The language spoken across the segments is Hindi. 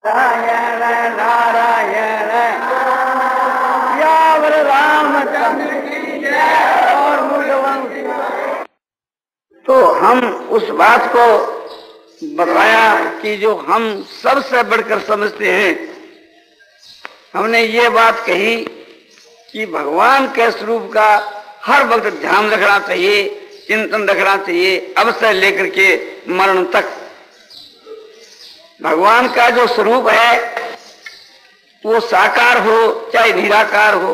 नारायण नारायण यावर रामचंद्र की जय और मुझ। तो हम उस बात को बताया कि जो हम सबसे बढ़कर समझते हैं, हमने ये बात कही कि भगवान के स्वरूप का हर वक्त ध्यान रखना चाहिए, चिंतन रखना चाहिए, अब से लेकर के मरण तक। भगवान का जो स्वरूप है वो साकार हो चाहे निराकार हो।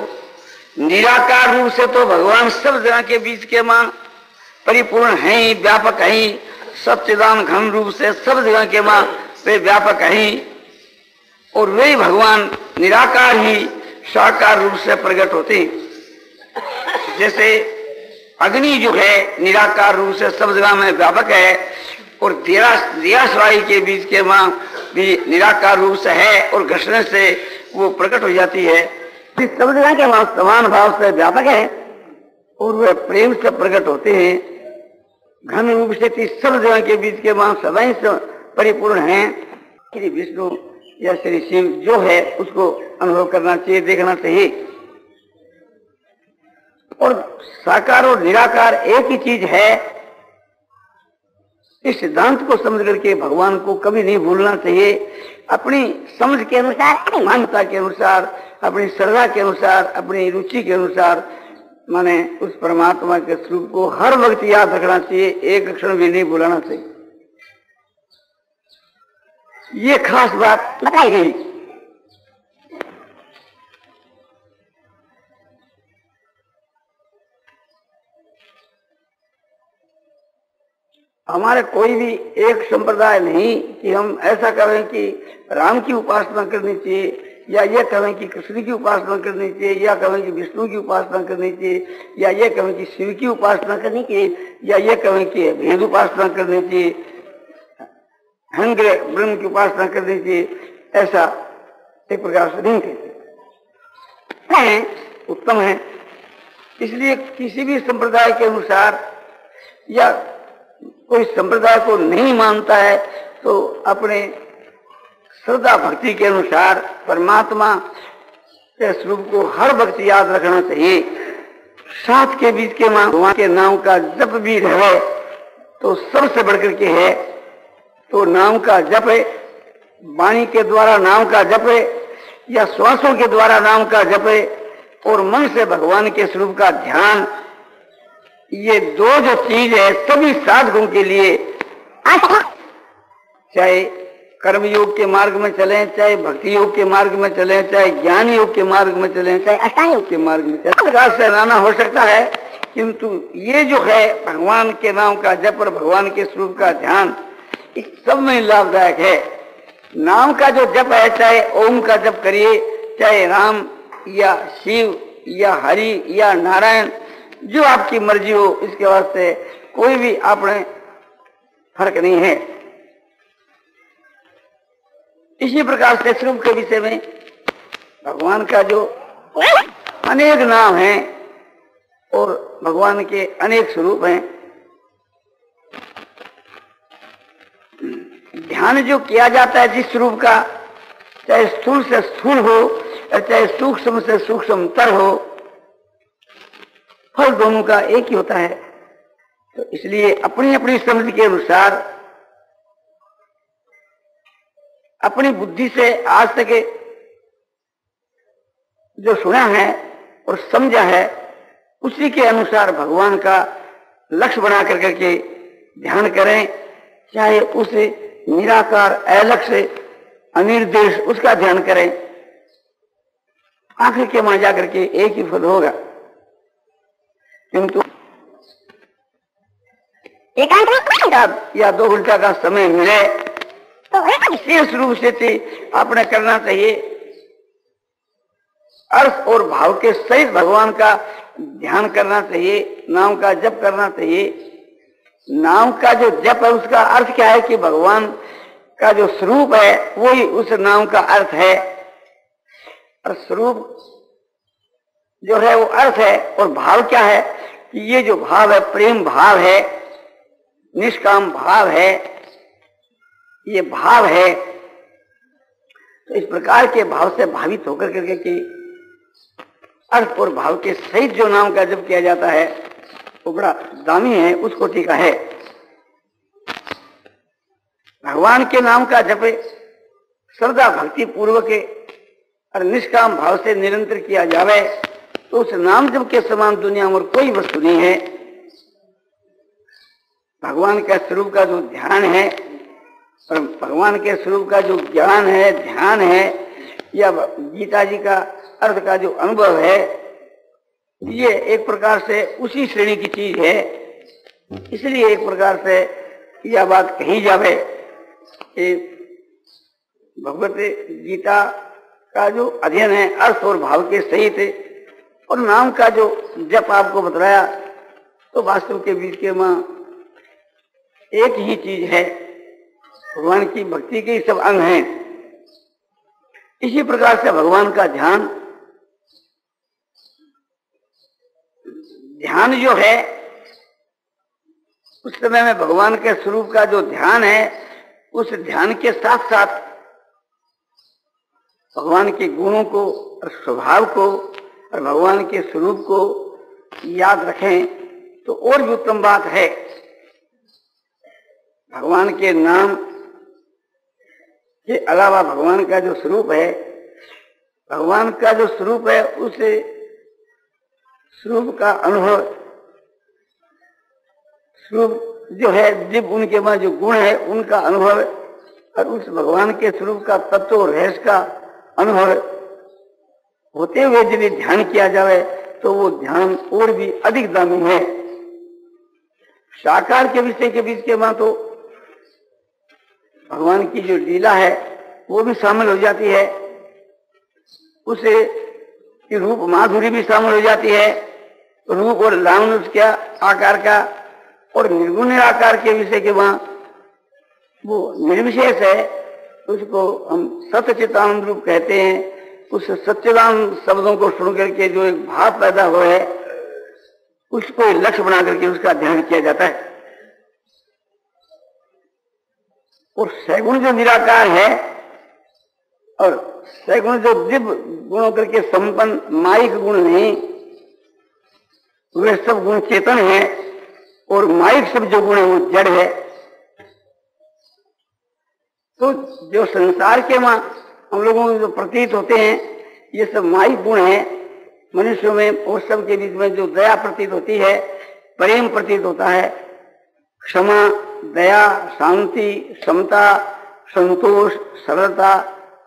निराकार रूप से तो भगवान सब जगह के बीच के मां परिपूर्ण है ही, व्यापक है ही, सच्चिदान घन रूप से सब जगह के मां वे व्यापक है ही। और वे भगवान निराकार ही साकार रूप से प्रकट होते हैं। जैसे अग्नि जो है निराकार रूप से सब जगह में व्यापक है और दियासराई के बीच के मां भी निराकार रूप से है और घर्षण से वो प्रकट हो जाती है। सब जगह के मां समान भाव से व्यापक है और वे प्रेम से प्रकट होते हैं। घन रूप से सब जगह के बीच के मां सदाई से परिपूर्ण है। श्री विष्णु या श्री शिव जो है उसको अनुभव करना चाहिए, देखना चाहिए। और साकार और निराकार एक ही चीज है। इस सिद्धांत को समझ करके भगवान को कभी नहीं भूलना चाहिए। अपनी समझ के अनुसार, अपनी मान्यता के अनुसार, अपनी श्रद्धा के अनुसार, अपनी रुचि के अनुसार माने उस परमात्मा के स्वरूप को हर वक्त याद रखना चाहिए, एक क्षण भी नहीं भूलना चाहिए। ये खास बात बताई गई। हमारे कोई भी एक संप्रदाय नहीं कि हम ऐसा करें कि राम की उपासना करनी चाहिए, या ये कहें कि कृष्ण की उपासना करनी चाहिए, या कहें कि विष्णु की उपासना करनी चाहिए, या ये कहें कि शिव की उपासना करनी चाहिए, या ये कहें कि भेद उपासना करनी चाहिए, हंग्र ब्रह्म की उपासना करनी चाहिए। ऐसा एक प्रकार से नहीं कहते, उत्तम है। इसलिए किसी भी संप्रदाय के अनुसार या कोई संप्रदाय को नहीं मानता है तो अपने श्रद्धा भक्ति के अनुसार परमात्मा के स्वरूप को हर वक्त याद रखना चाहिए। साथ के बीच के भगवान के नाम का जप भी रहे तो सबसे बढ़कर के है। तो नाम का जप है, वाणी के द्वारा नाम का जप है या श्वासों के द्वारा नाम का जप है, और मन से भगवान के स्वरूप का ध्यान, ये दो जो चीज है सभी साधकों के लिए, चाहे कर्म योग के मार्ग में चलें, चाहे भक्ति योग के मार्ग में चलें, चाहे ज्ञान योग के मार्ग में चलें, चाहे अष्टांग योग के मार्ग में चलें, प्रकार से लाना हो सकता है। किंतु ये जो है भगवान के नाम का जप और भगवान के स्वरूप का ध्यान, इस सब में लाभदायक है। नाम का जो जप है, चाहे ओम का जप करिए, चाहे राम या शिव या हरि या नारायण, जो आपकी मर्जी हो, इसके वास्ते कोई भी आपने फर्क नहीं है। इसी प्रकार से स्वरूप के विषय में भगवान का जो अनेक नाम हैं और भगवान के अनेक स्वरूप हैं, ध्यान जो किया जाता है जिस स्वरूप का, चाहे स्थूल से स्थूल हो या चाहे सूक्ष्म से सूक्ष्मतर हो, फल दोनों का एक ही होता है। तो इसलिए अपनी अपनी समझ के अनुसार, अपनी बुद्धि से आज तक जो सुना है और समझा है उसी के अनुसार भगवान का लक्ष्य बना करके ध्यान करें। चाहे उसे निराकार अलक्ष्य अनिर्देश उसका ध्यान करें, आखिर के वहां जाकर के एक ही फल होगा। किंतु एकांत या 2 घंटा का समय मिले तो विशेष रूप से आपने करना चाहिए। अर्थ और भाव के सहित भगवान का ध्यान करना चाहिए, नाम का जप करना चाहिए। नाम का जो जप है उसका अर्थ क्या है कि भगवान का जो स्वरूप है वही उस नाम का अर्थ है। और स्वरूप जो है वो अर्थ है, और भाव क्या है कि ये जो भाव है प्रेम भाव है, निष्काम भाव है, ये भाव है। तो इस प्रकार के भाव से भावित होकर करके कि अर्थ और भाव के सहित जो नाम का जप किया जाता है वो बड़ा दामी है, उस कोटि का है। भगवान के नाम का जप श्रद्धा भक्ति पूर्वक और निष्काम भाव से निरंतर किया जावे तो उस नाम जप के समान दुनिया में कोई वस्तु नहीं है। भगवान के स्वरूप का जो ध्यान है और भगवान के स्वरूप का जो ज्ञान है, ध्यान है, या गीता जी का अर्थ का जो अनुभव है, ये एक प्रकार से उसी श्रेणी की चीज है। इसलिए एक प्रकार से यह बात कही जावे कि भगवत गीता का जो अध्ययन है अर्थ और भाव के सहित और नाम का जो जप आपको बताया तो वास्तव के बीच के मां एक ही चीज है, भगवान की भक्ति के सब अंग हैं। इसी प्रकार से भगवान का ध्यान जो है उस समय में भगवान के स्वरूप का जो ध्यान है उस ध्यान के साथ साथ भगवान के गुणों को और स्वभाव को और भगवान के स्वरूप को याद रखें तो और भी उत्तम बात है। भगवान के नाम के अलावा भगवान का जो स्वरूप है, भगवान का जो स्वरूप है उस स्वरूप का अनुभव, स्वरूप जो है दिव्य, उनके पास जो गुण है उनका अनुभव और उस भगवान के स्वरूप का तत्व और रहस्य का अनुभव होते हुए यदि ध्यान किया जाए तो वो ध्यान और भी अधिक दामी है। साकार के विषय के बीच के मां तो भगवान की जो लीला है वो भी शामिल हो जाती है, उसे की रूप माधुरी भी शामिल हो जाती है, रूप और लावण्य उसका आकार का, और निर्गुण निराकार के विषय के वहां वो निर्विशेष है, उसको हम सच्चिदानंद रूप कहते हैं। उस सच्चिदानंद शब्दों को सुन करके जो एक भाव पैदा हुआ है उसको लक्ष्य बना करके उसका ध्यान किया जाता है। और सैगुण जो निराकार है और सैगुण जो दिव्य गुणों करके संपन्न माइक गुण नहीं, वे सब गुण चेतन है और माइक सब जो गुण है वो जड़ है। तो जो संसार के मां हम लोगों को जो प्रतीत होते हैं ये सब माइक गुण है। मनुष्यों में और सब के बीच में जो दया प्रतीत होती है, प्रेम प्रतीत होता है, क्षमा, दया, शांति, समता, संतोष, सरलता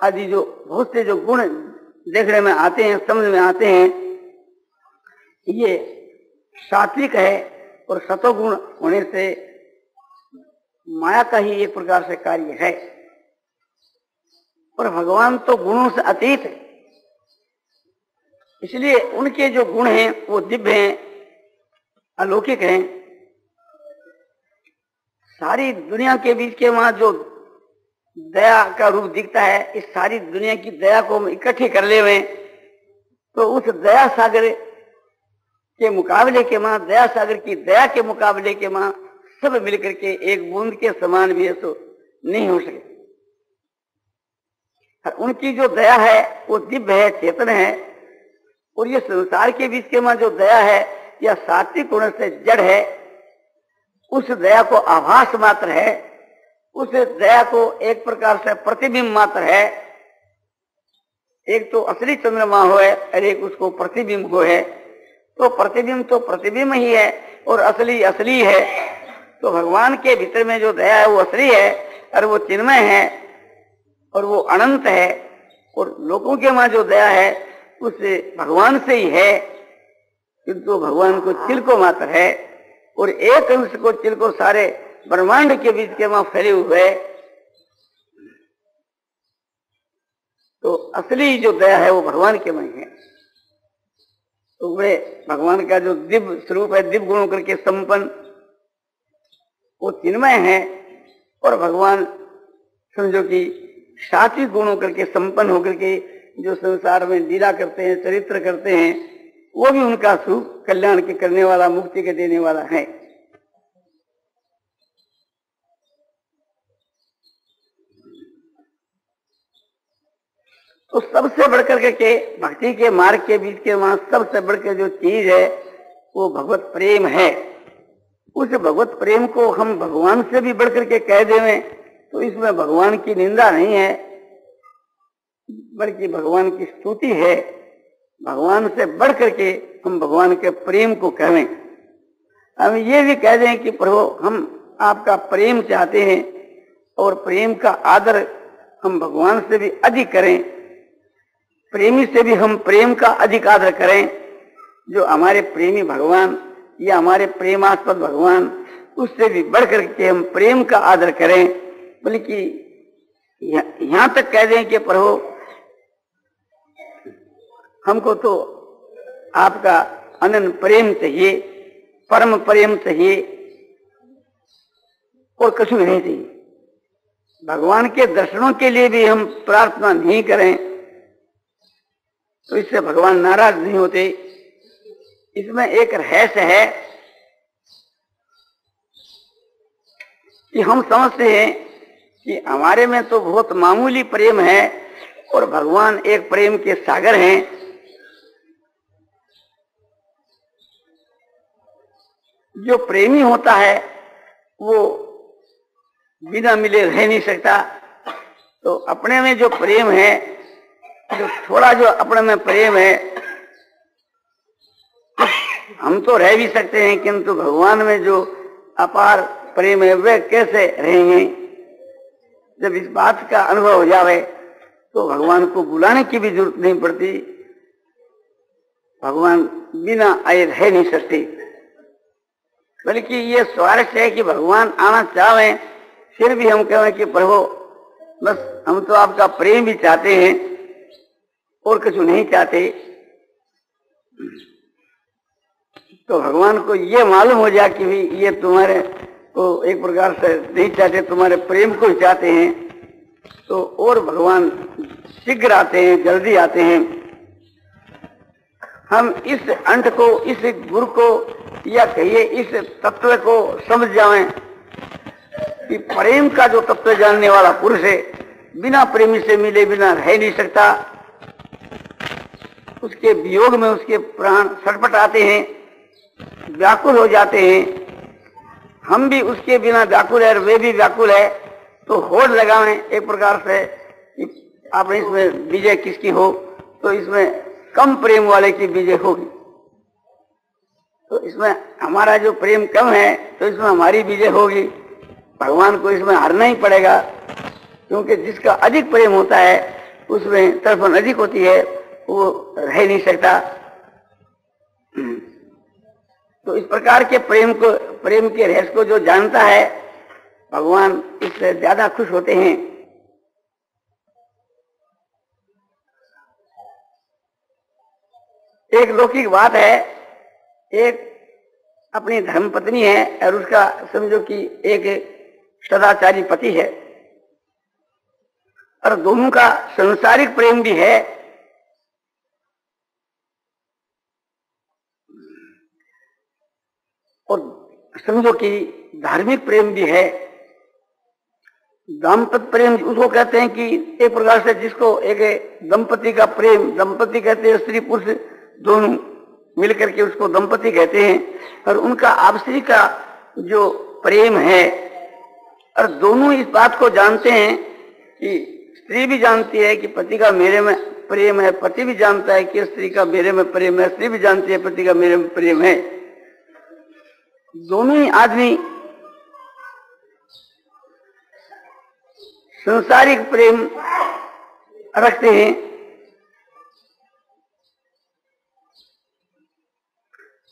आदि जो बहुत से जो गुण देखने में आते हैं, समझ में आते हैं, ये सात्विक है। और सतोगुण होने से माया का ही एक प्रकार से कार्य है। और भगवान तो गुणों से अतीत है, इसलिए उनके जो गुण हैं वो दिव्य हैं, अलौकिक हैं। सारी दुनिया के बीच के वहां जो दया का रूप दिखता है, इस सारी दुनिया की दया को हम इकट्ठे कर ले हुए तो उस दया सागर के मुकाबले के मां, दया सागर की दया के मुकाबले के मां सब मिलकर के एक बूंद के समान भी है तो नहीं हो सके। उनकी जो दया है वो दिव्य है, चेतन है। और ये संसार के बीच के मां जो दया है यह सात्विक गुण से जड़ है, उस दया को आभास मात्र है, उस दया को एक प्रकार से प्रतिबिंब मात्र है। एक तो असली चंद्रमा हो है और एक उसको प्रतिबिंब हो है, तो प्रतिबिंब ही है और असली असली है। तो भगवान के भीतर में जो दया है वो असली है और वो चिन्मय है और वो अनंत है। और लोगों के वहां जो दया है उससे भगवान से ही है, किंतु भगवान को चिलको मात्र है और एक अंश को चिलको सारे ब्रह्मांड के बीच के वहां फैले हुए। तो असली जो दया है वो भगवान के में है। तो वे भगवान का जो दिव्य स्वरूप है, दिव्य गुणों करके संपन्न, वो चिन्मय है। और भगवान समझो कि सात्विक गुणों करके संपन्न होकर के जो संसार में लीला करते हैं, चरित्र करते हैं, वो भी उनका स्वरूप कल्याण के करने वाला, मुक्ति के देने वाला है। तो सबसे बढ़कर के भक्ति के मार्ग के बीच के वहां सबसे बढ़कर जो चीज है वो भगवत प्रेम है। उस भगवत प्रेम को हम भगवान से भी बढ़कर के कह देवें तो इसमें भगवान की निंदा नहीं है, बल्कि भगवान की स्तुति है। भगवान से बढ़कर के हम भगवान के प्रेम को कहें। हम ये भी कह दें कि प्रभु हम आपका प्रेम चाहते हैं और प्रेम का आदर हम भगवान से भी अधिक करें, प्रेमी से भी हम प्रेम का अधिक आदर करें। जो हमारे प्रेमी भगवान या हमारे प्रेमास्पद भगवान, उससे भी बढ़कर के हम प्रेम का आदर करें। बल्कि यहां तक कह दें कि प्रभु हमको तो आपका अनंत प्रेम चाहिए, परम प्रेम चाहिए और कुछ नहीं चाहिए। भगवान के दर्शनों के लिए भी हम प्रार्थना नहीं करें तो इससे भगवान नाराज नहीं होते। इसमें एक रहस्य है कि हम समझते हैं कि हमारे में तो बहुत मामूली प्रेम है और भगवान एक प्रेम के सागर हैं। जो प्रेमी होता है वो बिना मिले रह नहीं सकता। तो अपने में जो प्रेम है, जो थोड़ा जो अपने में प्रेम है, हम तो रह भी सकते हैं, किंतु भगवान में जो अपार प्रेम है वह कैसे रहेंगे। जब इस बात का अनुभव हो जावे तो भगवान को बुलाने की भी जरूरत नहीं पड़ती। भगवान बिना आए रह नहीं सकते। बल्कि ये स्वारस्य है कि भगवान आना चाहे फिर भी हम कहें कि प्रभु बस हम तो आपका प्रेम भी चाहते हैं और कुछ नहीं चाहते। तो भगवान को ये मालूम हो जाए कि भी ये तुम्हारे को एक प्रकार से नहीं चाहते, तुम्हारे प्रेम को ही चाहते हैं, तो और भगवान शीघ्र आते हैं, जल्दी आते हैं। हम इस अंत को, इस गुरु को या कहिए इस तत्व को समझ जाएं कि प्रेम का जो तत्व जानने वाला पुरुष है बिना प्रेमी से मिले बिना रह नहीं सकता। उसके वियोग में उसके प्राण छटपटाते हैं, व्याकुल हो जाते हैं। हम भी उसके बिना व्याकुल है और वे भी व्याकुल है। तो होड़ लगाएं एक प्रकार से कि आपने इसमें विजय किसकी हो, तो इसमें कम प्रेम वाले की विजय होगी। तो इसमें हमारा जो प्रेम कम है तो इसमें हमारी विजय होगी। भगवान को इसमें हारना ही पड़ेगा, क्योंकि जिसका अधिक प्रेम होता है उसमें तड़फन अधिक होती है, वो रह नहीं सकता। तो इस प्रकार के प्रेम को, प्रेम के रहस्य को जो जानता है भगवान इससे ज्यादा खुश होते हैं। एक लौकिक बात है, एक अपनी धर्मपत्नी है और उसका समझो कि एक सदाचारी पति है और दोनों का संसारिक प्रेम भी है और समझो कि धार्मिक प्रेम भी है। दाम्पत्य प्रेम उसको कहते हैं कि एक प्रकार से जिसको एक दंपति का प्रेम, दंपति कहते हैं स्त्री पुरुष दोनों मिलकर के उसको दंपति कहते हैं। और उनका आपसी का जो प्रेम है और दोनों इस बात को जानते हैं कि स्त्री भी जानती है कि पति का मेरे में प्रेम है, पति भी जानता है कि स्त्री का मेरे में प्रेम है, स्त्री भी जानती है पति का मेरे में प्रेम है। दोनों ही आदमी संसारिक प्रेम रखते हैं,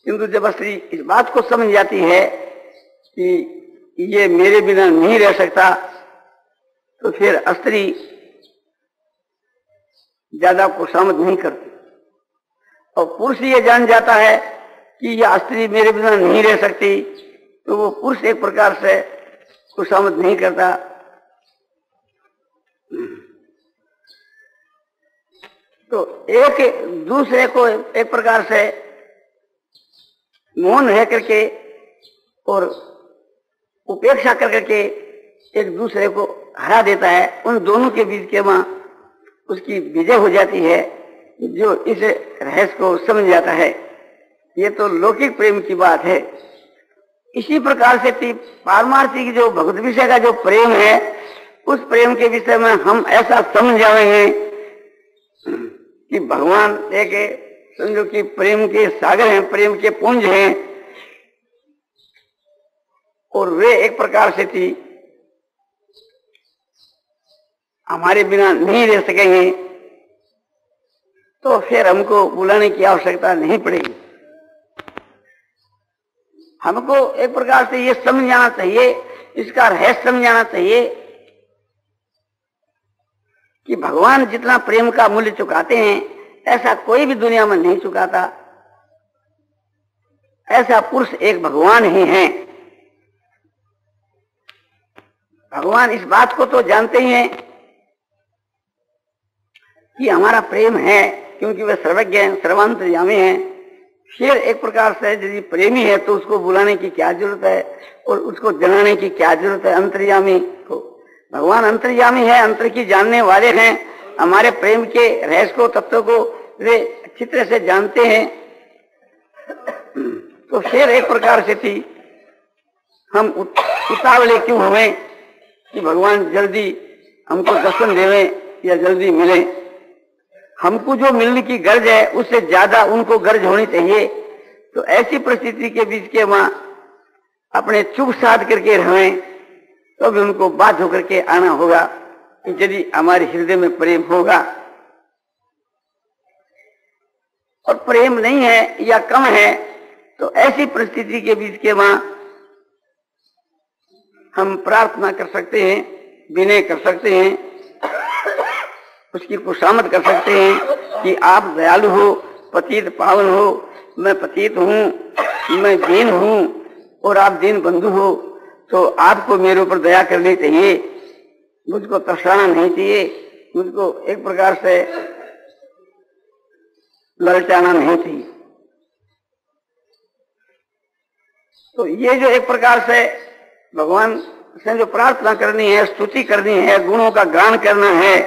किंतु जब स्त्री इस बात को समझ जाती है कि ये मेरे बिना नहीं रह सकता, तो फिर स्त्री ज्यादा खुशामद नहीं करती। और पुरुष ये जान जाता है कि यह स्त्री मेरे बिना नहीं रह सकती, तो वो पुरुष एक प्रकार से खुशामद नहीं करता। तो एक दूसरे को एक प्रकार से मौन रह करके और उपेक्षा कर करके एक दूसरे को हरा देता है। उन दोनों के बीच के वहां उसकी विजय हो जाती है। जो इस रहस्य को समझ जाता है, ये तो लौकिक प्रेम की बात है। इसी प्रकार से पारमार्थिक जो भगवत विषय का जो प्रेम है, उस प्रेम के विषय में हम ऐसा समझ जाएंगे कि भगवान एक समझो कि प्रेम के सागर हैं, प्रेम के पुंज हैं, और वे एक प्रकार से थी हमारे बिना नहीं रह सकेंगे, तो फिर हमको बुलाने की आवश्यकता नहीं पड़ेगी। हमको एक प्रकार से ये समझ जाना चाहिए, इसका रहस्य समझ जाना चाहिए कि भगवान जितना प्रेम का मूल्य चुकाते हैं, ऐसा कोई भी दुनिया में नहीं चुकाता। ऐसा पुरुष एक भगवान ही है। भगवान इस बात को तो जानते ही हैं कि हमारा प्रेम है, क्योंकि वे सर्वज्ञ हैं, सर्वांतर्यामी हैं। फिर एक प्रकार से यदि प्रेमी है तो उसको बुलाने की क्या जरूरत है, और उसको जनाने की क्या जरूरत है अंतर्यामी को। भगवान अंतर्यामी है, अंतर की जानने वाले हैं। हमारे प्रेम के रहस्य को, तत्व को वे अच्छी तरह से जानते हैं। तो फिर एक प्रकार से थी हम उतावले क्यों हुए कि भगवान जल्दी हमको दर्शन देवे या जल्दी मिले। हमको जो मिलने की गर्ज है उससे ज्यादा उनको गर्ज होनी चाहिए। तो ऐसी परिस्थिति के बीच के वहां अपने चुप साध करके रहें, तो भी उनको बाध्य होकर के आना होगा कि यदि हमारे हृदय में प्रेम होगा। और प्रेम नहीं है या कम है, तो ऐसी परिस्थिति के बीच के वहां हम प्रार्थना कर सकते हैं, विनय कर सकते हैं, उसकी खुशामद कर सकते हैं कि आप दयालु हो, पतित पावन हो। मैं पतित हूँ, मैं दीन हूँ और आप दीन बंधु हो, तो आपको मेरे ऊपर दया करनी चाहिए। मुझको तरसाना नहीं चाहिए, मुझको एक प्रकार से ललचाना नहीं चाहिए। तो ये जो एक प्रकार से भगवान से जो प्रार्थना करनी है, स्तुति करनी है, गुणों का गान करना है,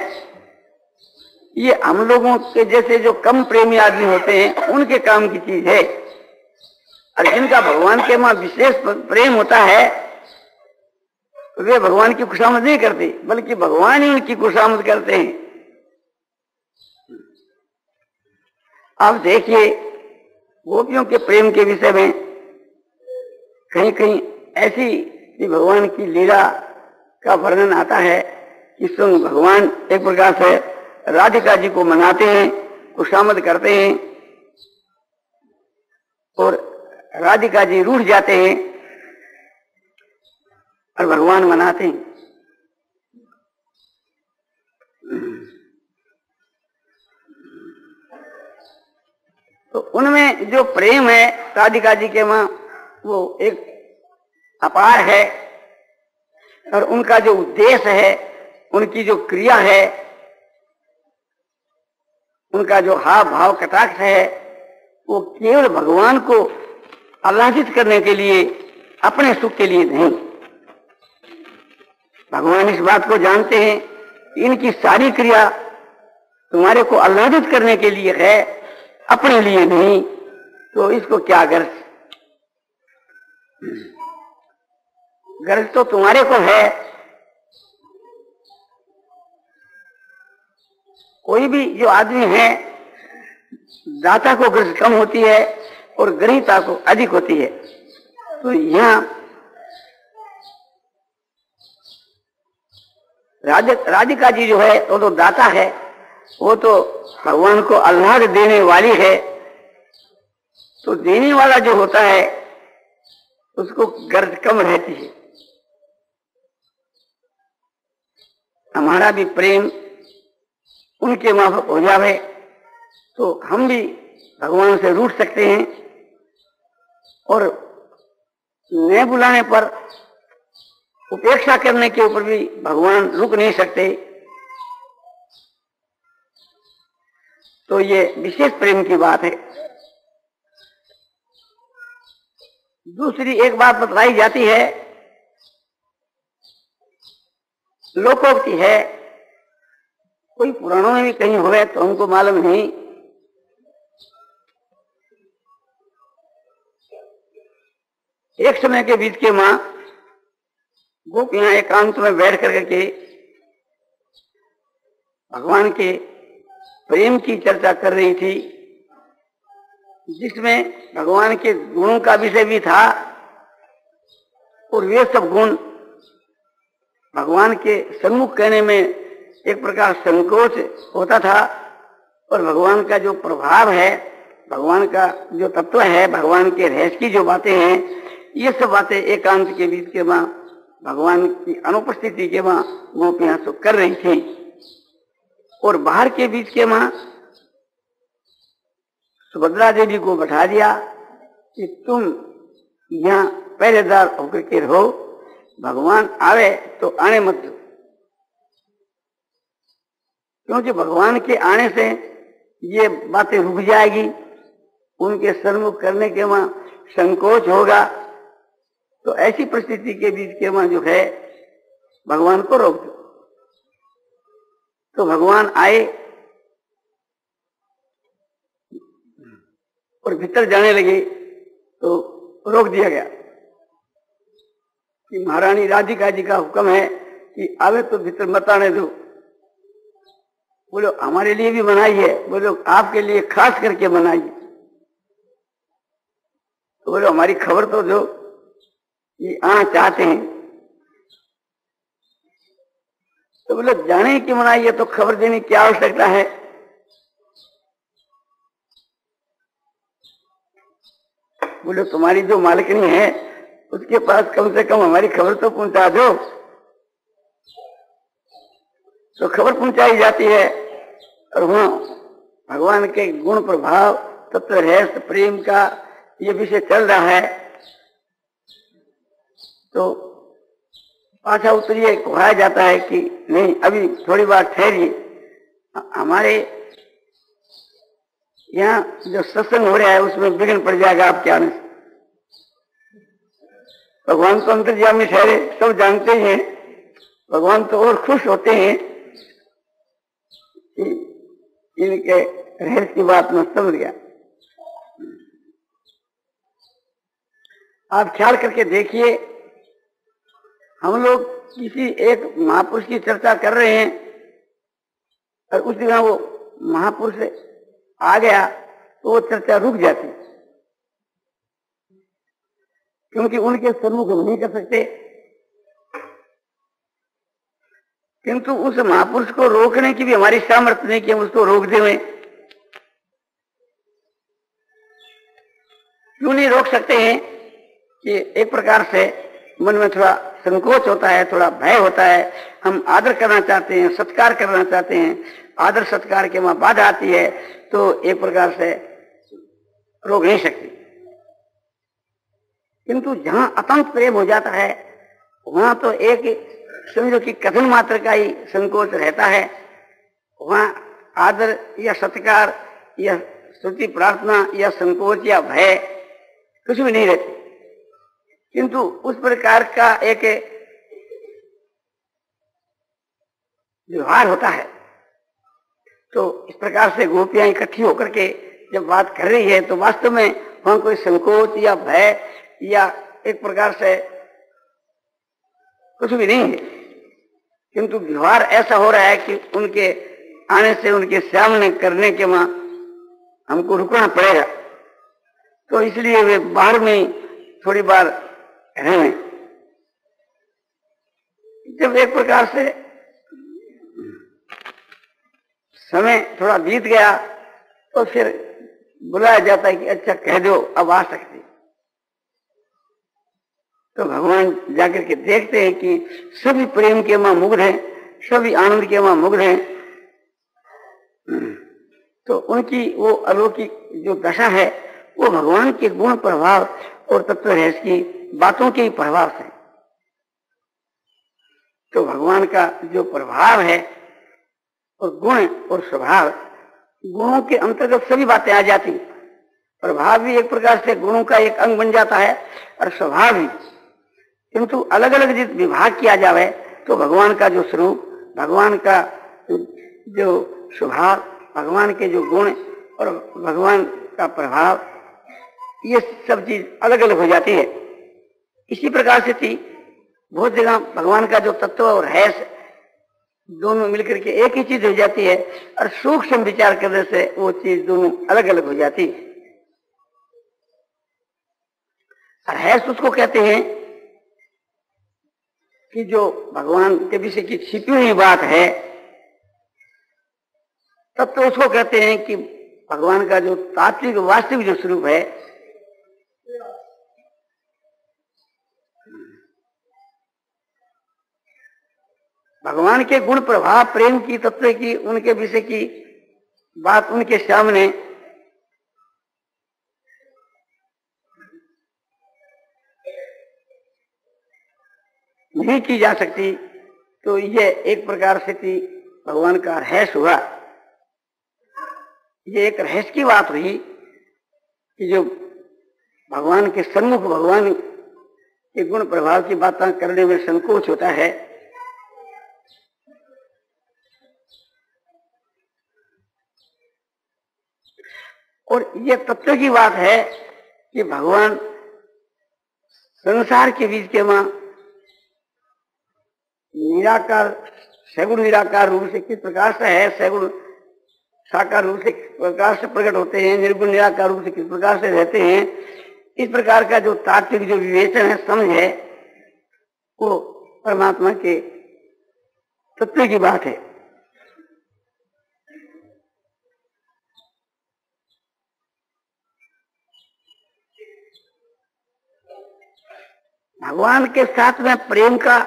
ये हम लोगों के जैसे जो कम प्रेमी आदमी होते हैं उनके काम की चीज है। और जिनका भगवान के मां विशेष प्रेम होता है, वे भगवान की खुशामद नहीं करते, बल्कि भगवान ही उनकी खुशामद करते हैं। आप देखिए गोपियों के प्रेम के विषय में कहीं कहीं ऐसी भगवान की लीला का वर्णन आता है कि स्वयं भगवान एक प्रकार से राधिका जी को मनाते हैं, खुशामद करते हैं, और राधिका जी रूठ जाते हैं और भगवान मनाते हैं। तो उनमें जो प्रेम है राधिका जी के मां, वो एक अपार है। और उनका जो उद्देश्य है, उनकी जो क्रिया है, उनका जो हाव भाव कटाक्ष है, वो केवल भगवान को आह्लादित करने के लिए, अपने सुख के लिए नहीं। भगवान इस बात को जानते हैं कि इनकी सारी क्रिया तुम्हारे को आह्लादित करने के लिए है, अपने लिए नहीं। तो इसको क्या गर्ज? गर्ज तो तुम्हारे को है। कोई भी जो आदमी है, दाता को गर्ज कम होती है और ग्रहीता को अधिक होती है। तो यहां राधिका जी जो है वो तो दाता है, वो तो भगवान को आह्लाद देने वाली है। तो देने वाला जो होता है उसको गर्ज कम रहती है। हमारा भी प्रेम उनके माफक हो जावे तो हम भी भगवान से रूठ सकते हैं, और न बुलाने पर उपेक्षा करने के ऊपर भी भगवान रुक नहीं सकते। तो ये विशेष प्रेम की बात है। दूसरी एक बात बतलाई जाती है, लोकोक्ति है, कोई पुराणों में भी कहीं हुए तो हमको मालूम नहीं। एक समय के बीच के माँ गोपियां एकांत में बैठ करके भगवान के प्रेम की चर्चा कर रही थी, जिसमें भगवान के गुणों का विषय भी था और वे सब गुण भगवान के सन्मुख कहने में एक प्रकार संकोच होता था, और भगवान का जो प्रभाव है, भगवान का जो तत्व है, भगवान के रहस्य की जो बातें हैं, ये सब बातें एकांत के बीच के मां भगवान की अनुपस्थिति के मां गोपियां तो कर रही थी। और बाहर के बीच के मां सुभद्रा देवी को बैठा दिया कि तुम यहाँ पहरेदार होकर के रहो, भगवान आवे तो आने मत दो, क्योंकि भगवान के आने से ये बातें रुक जाएगी, उनके सन्मुख करने के वहां संकोच होगा। तो ऐसी परिस्थिति के बीच के वहां जो है भगवान को रोक दो। तो भगवान आए और भीतर जाने लगे तो रोक दिया गया कि महारानी राधिका जी का हुक्म है कि आवे तो भीतर मत आने दो। बोलो हमारे लिए भी बनाई है, बोलो आपके लिए खास करके बनाई है। तो बोलो हमारी खबर तो दो, ये आना चाहते हैं। तो बोलो जाने की मनाई है तो खबर देने की आवश्यकता है। बोलो तुम्हारी जो मालिकनी है उसके पास कम से कम हमारी खबर तो पहुंचा दो। तो खबर पहुंचाई जाती है और वहां भगवान के गुण प्रभाव तत्व रहस्य प्रेम का ये विषय चल रहा है। तो पाछा उतरिए कहा जाता है कि नहीं अभी थोड़ी बार ठहरिए, हमारे यहाँ जो सत्संग हो रहा है उसमें विघ्न पड़ जाएगा आपके आने से। भगवान तो अंतर्यामी ठहरे, सब जानते हैं। भगवान तो और खुश होते हैं कि इनके रहस्य की बात में समझ गया। आप ख्याल करके देखिए, हम लोग किसी एक महापुरुष की चर्चा कर रहे हैं और उस दिन वो महापुरुष आ गया तो वो चर्चा रुक जाती, क्योंकि उनके सन्मुख हम नहीं कर सकते। किंतु उस महापुरुष को रोकने की भी हमारी सामर्थ्य नहीं कि हम उसको रोक दें। क्यों नहीं रोक सकते हैं कि एक प्रकार से मन में थोड़ा संकोच होता है, थोड़ा भय होता है। हम आदर करना चाहते हैं, सत्कार करना चाहते हैं, आदर सत्कार के वहां बाधा आती है तो एक प्रकार से रोक नहीं सकते। किंतु जहां अतंत प्रेम हो जाता है वहां तो एक समझो कि कथन मात्र का ही संकोच रहता है। वहां आदर या सत्कार या स्तुति प्रार्थना या संकोच या भय कुछ भी नहीं रहती। किंतु उस प्रकार का एक व्यवहार होता है। तो इस प्रकार से गोपियां इकट्ठी होकर के जब बात कर रही है तो वास्तव में वहां कोई संकोच या भय या एक प्रकार से कुछ भी नहीं है, किंतु व्यवहार ऐसा हो रहा है कि उनके आने से उनके सामने करने के वहां हमको रुकना पड़ेगा। तो इसलिए वे बाहर में थोड़ी बार रहे। जब एक प्रकार से समय थोड़ा बीत गया तो फिर बुलाया जाता है कि अच्छा कह दो अब आ सकते। तो भगवान जाकर के देखते हैं कि सभी प्रेम के मां मुग्ध हैं, सभी आनंद के मां मुग्ध हैं। तो उनकी वो अलौकिक जो दशा है वो भगवान के गुण प्रभाव और तत्व रहस्य की बातों के ही प्रभाव से। तो भगवान का जो प्रभाव है और गुण और स्वभाव, गुणों के अंतर्गत सभी बातें आ जाती। प्रभाव भी एक प्रकार से गुणों का एक अंग बन जाता है और स्वभाव भी। किंतु अलग अलग जिस विभाग किया जाए तो भगवान का जो स्वरूप, भगवान का जो स्वभाव, भगवान के जो गुण और भगवान का प्रभाव, ये सब चीज अलग अलग हो जाती है। इसी प्रकार से थी बहुत जगह भगवान का जो तत्व और हैस दोनों मिलकर के एक ही चीज हो जाती है, और सूक्ष्म विचार करने से वो चीज दोनों अलग अलग हो जाती है। और हैस उसको कहते हैं कि जो भगवान के विषय की छिपी हुई बात है, तब तो उसको कहते हैं कि भगवान का जो तात्विक वास्तविक जो स्वरूप है, भगवान के गुण प्रभाव प्रेम की तत्व की उनके विषय की बात उनके सामने नहीं की जा सकती, तो यह एक प्रकार से थी भगवान का रहस्य हुआ। ये एक रहस्य की बात हुई कि जो भगवान के सम्मुख भगवान के गुण प्रभाव की बातें करने में संकोच होता है, और ये तत्व की बात है कि भगवान संसार के बीच के मां निराकार सगुण निराकार रूप से किस प्रकार से है, सगुण साकार रूप से किस प्रकार से प्रकट होते हैं, निर्गुण निराकार रूप से किस प्रकार से रहते हैं, इस प्रकार का जो तात्विक जो विवेचन है, समझ है, वो परमात्मा के तत्व की बात है। भगवान के साथ में प्रेम का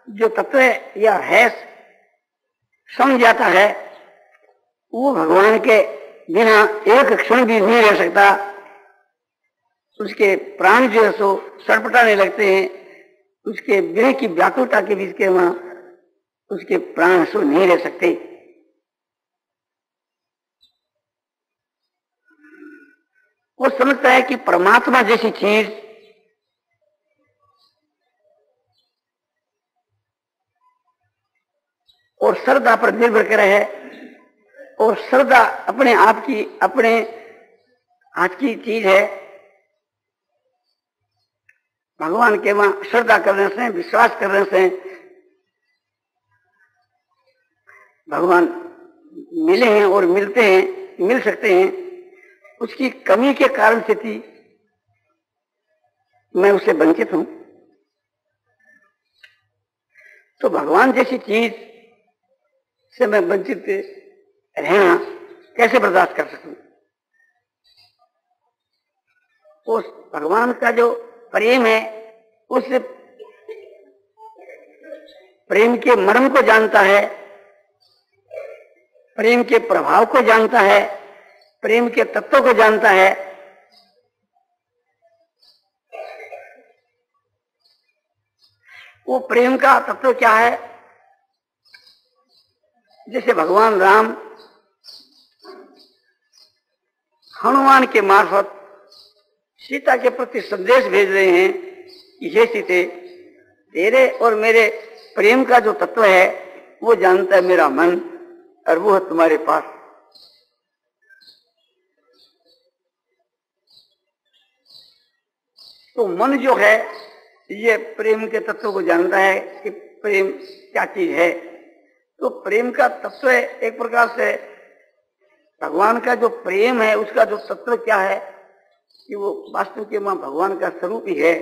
जो तत्व या है समझ जाता है, वो भगवान के बिना एक क्षण भी नहीं रह सकता। उसके प्राण जो है सो सड़पटाने लगते हैं, उसके विरह की व्याकुलता के बीच के वहां उसके प्राण सो नहीं रह सकते। वो समझता है कि परमात्मा जैसी चीज और श्रद्धा पर निर्भर करे है, और श्रद्धा अपने आप की अपने हाथ की चीज है। भगवान के वहां श्रद्धा करने से, विश्वास करने से भगवान मिले हैं और मिलते हैं, मिल सकते हैं। उसकी कमी के कारण से थी मैं उससे वंचित हूं, तो भगवान जैसी चीज से मैं वंचित रहना कैसे बर्दाश्त कर सकूं। उस भगवान का जो प्रेम है, उस प्रेम के मर्म को जानता है, प्रेम के प्रभाव को जानता है, प्रेम के तत्व को जानता है। वो प्रेम का तत्व क्या है? जैसे भगवान राम हनुमान के मार्फत सीता के प्रति संदेश भेज रहे हैं कि हे सीते, तेरे और मेरे प्रेम का जो तत्व है वो जानता है मेरा मन, और वो है तुम्हारे पास। तो मन जो है ये प्रेम के तत्व को जानता है कि प्रेम क्या चीज है। तो प्रेम का तत्व एक प्रकार से भगवान का जो प्रेम है उसका जो तत्व क्या है कि वो वास्तव के मां भगवान का स्वरूप ही है।